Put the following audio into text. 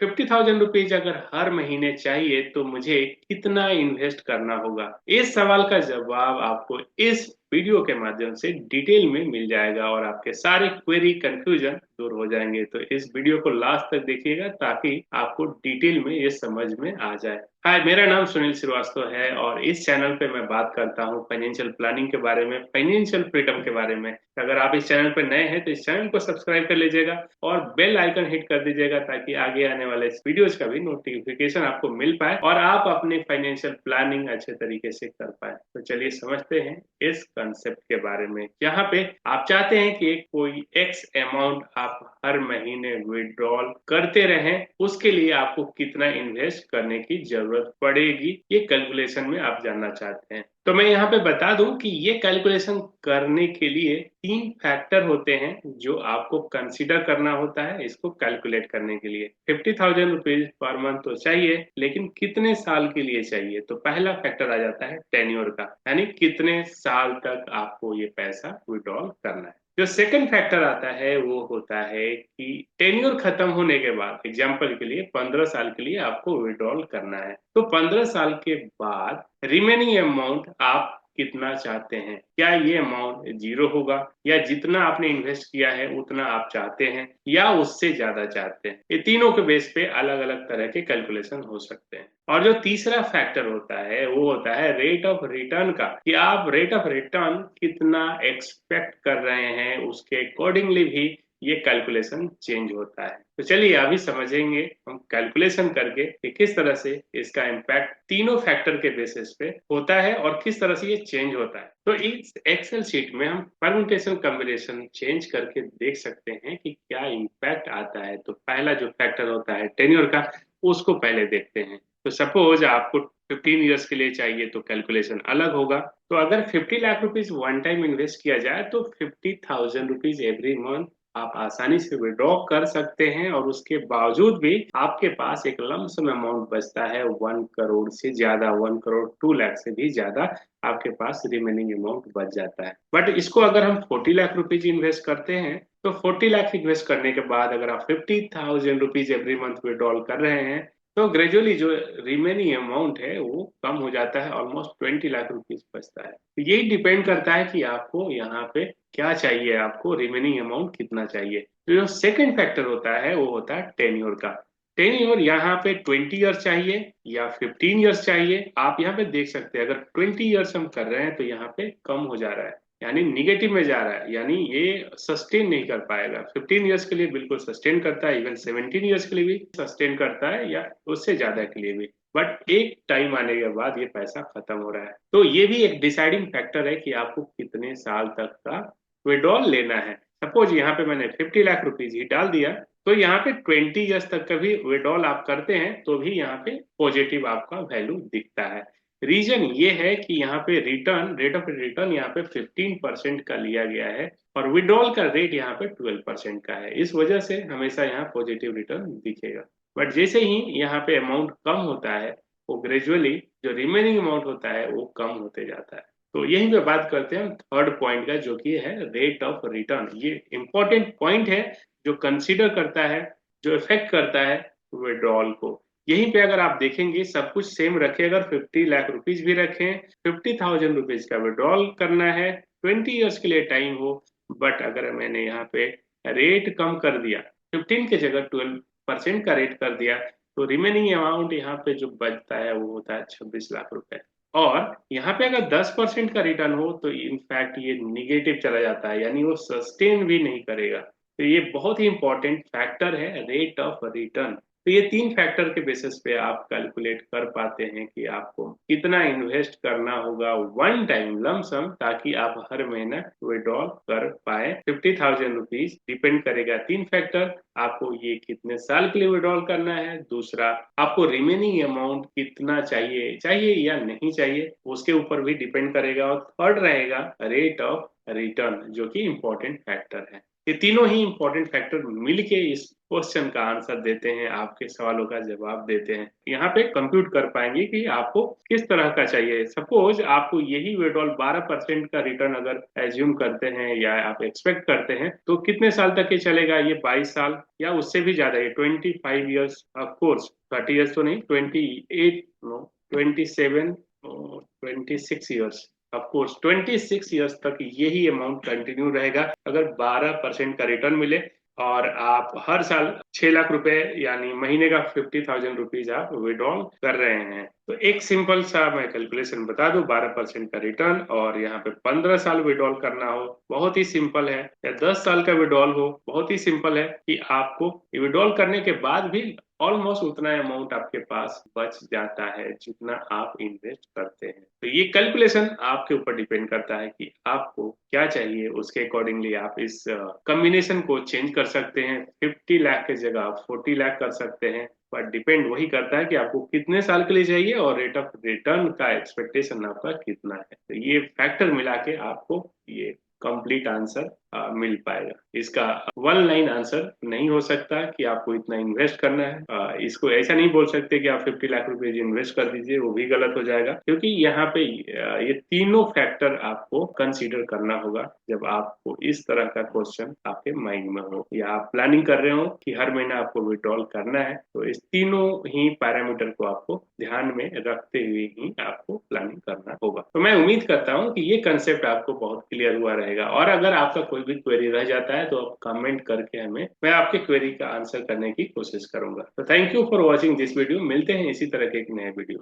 ₹50,000 अगर हर महीने चाहिए तो मुझे कितना इन्वेस्ट करना होगा? इस सवाल का जवाब आपको इस वीडियो के माध्यम से डिटेल में मिल जाएगा और आपके सारे क्वेरी कंफ्यूजन दूर हो जाएंगे। तो इस वीडियो को लास्ट तक देखिएगा ताकि आपको डिटेल में ये समझ में आ जाए। हाय, मेरा नाम सुनील श्रीवास्तव है और इस चैनल पे मैं बात करता हूँ फाइनेंशियल प्लानिंग के बारे में, फाइनेंशियल फ्रीडम के बारे में। अगर आप इस चैनल पे नए हैं तो इस चैनल को सब्सक्राइब कर लीजिएगा और बेल आइकन हिट कर दीजिएगा ताकि आगे आने वाले इस वीडियोज का भी नोटिफिकेशन आपको मिल पाए और आप अपनी फाइनेंशियल प्लानिंग अच्छे तरीके से कर पाए। तो चलिए समझते हैं इस कंसेप्ट के बारे में। यहाँ पे आप चाहते हैं कि कोई एक्स अमाउंट आप हर महीने विड्रॉल करते रहें, उसके लिए आपको कितना इन्वेस्ट करने की जरूरत पड़ेगी, ये कैलकुलेशन में आप जानना चाहते हैं। तो मैं यहाँ पे बता दूं कि ये कैलकुलेशन करने के लिए 3 फैक्टर होते हैं जो आपको कंसीडर करना होता है इसको कैलकुलेट करने के लिए। ₹50,000 पर मंथ तो चाहिए, लेकिन कितने साल के लिए चाहिए? तो पहला फैक्टर आ जाता है टेन्योर का, यानी कितने साल तक आपको ये पैसा विड्रॉल करना है। जो सेकंड फैक्टर आता है वो होता है कि टेन्योर खत्म होने के बाद, एग्जाम्पल के लिए 15 साल के लिए आपको विड्रॉल करना है, तो 15 साल के बाद रिमेनिंग अमाउंट आप कितना चाहते हैं? क्या ये अमाउंट जीरो होगा या जितना आपने इन्वेस्ट किया है उतना आप चाहते हैं या उससे ज्यादा चाहते हैं? ये तीनों के बेस पे अलग अलग तरह के कैलकुलेशन हो सकते हैं। और जो तीसरा फैक्टर होता है वो होता है रेट ऑफ रिटर्न का, कि आप रेट ऑफ रिटर्न कितना एक्सपेक्ट कर रहे हैं, उसके अकॉर्डिंगली भी ये कैलकुलेशन चेंज होता है। तो चलिए अभी समझेंगे हम कैलकुलेशन करके कि किस तरह से इसका इम्पैक्ट तीनों फैक्टर के बेसिस पे होता है और किस तरह से ये चेंज होता है। तो इस एक्सेल शीट में हम परम्यूटेशन कॉम्बिनेशन चेंज करके देख सकते हैं कि क्या इम्पैक्ट आता है। तो पहला जो फैक्टर होता है टेन्योर का, उसको पहले देखते हैं। तो सपोज आपको 15 इयर्स के लिए चाहिए तो कैलकुलेशन अलग होगा। तो अगर 50 lakh rupees one time invest किया जाए तो ₹50,000 एवरी मंथ आप आसानी से विड्रॉ कर सकते हैं और उसके बावजूद भी आपके पास एक लमसम अमाउंट बचता है 1 करोड़ से ज्यादा, 1 करोड़ 2 लाख से भी ज्यादा आपके पास रिमेनिंग अमाउंट बच जाता है। बट इसको अगर हम 40 लाख रुपीज इन्वेस्ट करते हैं तो 40 लाख इन्वेस्ट करने के बाद अगर आप ₹50,000 एवरी मंथ विड्रॉल कर रहे हैं तो ग्रेजुअली जो रिमेनिंग अमाउंट है वो कम हो जाता है, ऑलमोस्ट 20 लाख रुपीज बचता है। तो यही डिपेंड करता है कि आपको यहाँ पे क्या चाहिए, आपको रिमेनिंग अमाउंट कितना चाहिए। तो जो सेकंड फैक्टर होता है वो होता है टेन्योर का। टेन्योर यहाँ पे 20 इयर्स चाहिए या 15 इयर्स चाहिए, आप यहाँ पे देख सकते हैं। अगर 20 इयर्स हम कर रहे हैं तो यहाँ पे कम हो जा रहा है, यानी निगेटिव में जा रहा है, यानी ये सस्टेन नहीं कर पाएगा। 15 इयर्स के लिए बिल्कुल सस्टेन करता है, इवन 17 इयर्स के लिए भी सस्टेन करता है या उससे ज्यादा के लिए भी। बट एक टाइम आने के बाद ये पैसा खत्म हो रहा है। तो ये भी एक डिसाइडिंग फैक्टर है कि आपको कितने साल तक का विड्रॉल लेना है। सपोज यहाँ पे मैंने 50 लाख रुपीज ही डाल दिया, तो यहाँ पे 20 इयर्स तक का भी विड्रॉल आप करते हैं तो भी यहाँ पे पॉजिटिव आपका वैल्यू दिखता है। रीजन ये है कि यहाँ पे रिटर्न, रेट ऑफ रिटर्न यहाँ पे 15% का लिया गया है और विड्रॉल का रेट यहाँ पे 12% का है। इस वजह से हमेशा यहाँ पॉजिटिव रिटर्न दिखेगा। बट जैसे ही यहाँ पे अमाउंट कम होता है वो ग्रेजुअली जो रिमेनिंग अमाउंट होता है वो कम होते जाता है। तो यहीं पे बात करते हैं थर्ड पॉइंट का, जो कि है रेट ऑफ रिटर्न। ये इंपॉर्टेंट पॉइंट है जो कंसीडर करता है, जो इफेक्ट करता है विड्रॉल को। यहीं पे अगर आप देखेंगे सब कुछ सेम रखे, अगर 50 लाख रुपीज भी रखें, 50,000 रुपीज का विड्रॉल करना है, 20 इयर्स के लिए टाइम हो, बट अगर मैंने यहाँ पे रेट कम कर दिया, 15 के जगह 12% का रेट कर दिया, तो रिमेनिंग अमाउंट यहाँ पे जो बचता है वो होता है 26 लाख रुपए। और यहाँ पे अगर 10% का रिटर्न हो तो इनफैक्ट ये निगेटिव चला जाता है, यानी वो सस्टेन भी नहीं करेगा। तो ये बहुत ही इंपॉर्टेंट फैक्टर है रेट ऑफ रिटर्न। तो ये 3 फैक्टर के बेसिस पे आप कैलकुलेट कर पाते हैं कि आपको कितना इन्वेस्ट करना होगा वन टाइम लमसम, ताकि आप हर महीना विड्रॉल कर पाए 50,000 रुपीज। डिपेंड करेगा 3 फैक्टर, आपको ये कितने साल के लिए विड्रॉल करना है, दूसरा आपको रिमेनिंग अमाउंट कितना चाहिए, चाहिए या नहीं चाहिए, उसके ऊपर भी डिपेंड करेगा, और थर्ड रहेगा रेट ऑफ रिटर्न जो कि इम्पोर्टेंट फैक्टर है। ये तीनों ही इंपॉर्टेंट फैक्टर मिलके इस क्वेश्चन का आंसर देते हैं, आपके सवालों का जवाब देते हैं। यहाँ पे कंप्यूट कर पाएंगे कि आपको किस तरह का चाहिए। सपोज आपको यही विड्रॉल 12% का रिटर्न अगर एज्यूम करते हैं या आप एक्सपेक्ट करते हैं, तो कितने साल तक ये चलेगा? ये 22 साल या उससे भी ज्यादा, ये 25 ईयर्स, ऑफकोर्स 30 ईयर्स तो नहीं, 28, no, 27, 26 years, of course 26 years तक यही अमाउंट कंटिन्यू रहेगा अगर 12% का रिटर्न मिले और आप हर साल 6 लाख रुपए यानी महीने का 50,000 रुपीज आप विड्रॉल कर रहे हैं। तो एक सिंपल सा मैं कैलकुलेशन बता दूं, 12% का रिटर्न और यहाँ पे 15 साल विड्रॉल करना हो, बहुत ही सिंपल है, या 10 साल का विड्रॉल हो, बहुत ही सिंपल है कि आपको विड्रॉल करने के बाद भी ऑलमोस्ट उतना अमाउंट आपके पास बच जाता है जितना आप इन्वेस्ट करते हैं। तो ये कैलकुलेशन आपके ऊपर डिपेंड करता है कि आपको क्या चाहिए, उसके अकॉर्डिंगली आप इस कॉम्बिनेशन को चेंज कर सकते हैं। 50 लाख की जगह आप 40 लाख कर सकते हैं, पर डिपेंड वही करता है कि आपको कितने साल के लिए चाहिए और रेट ऑफ रिटर्न का एक्सपेक्टेशन आपका कितना है। तो ये फैक्टर मिला के आपको ये कंप्लीट आंसर मिल पाएगा। इसका वन लाइन आंसर नहीं हो सकता कि आपको इतना इन्वेस्ट करना है। इसको ऐसा नहीं बोल सकते कि आप 50 लाख रुपए इन्वेस्ट कर दीजिए, वो भी गलत हो जाएगा, क्योंकि यहाँ पे ये तीनों फैक्टर आपको कंसीडर करना होगा जब आपको इस तरह का क्वेश्चन आपके माइंड में हो या आप प्लानिंग कर रहे हो कि हर महीना आपको विड्रॉल करना है। तो इस तीनों ही पैरामीटर को आपको ध्यान में रखते हुए ही आपको प्लानिंग करना होगा। तो मैं उम्मीद करता हूँ कि ये कंसेप्ट आपको बहुत क्लियर हुआ रहेगा, और अगर आपका कोई भी क्वेरी रह जाता है तो आप कमेंट करके हमें, मैं आपके क्वेरी का आंसर करने की कोशिश करूंगा। तो thank you for watching this video. मिलते हैं इसी तरह के एक नए वीडियो।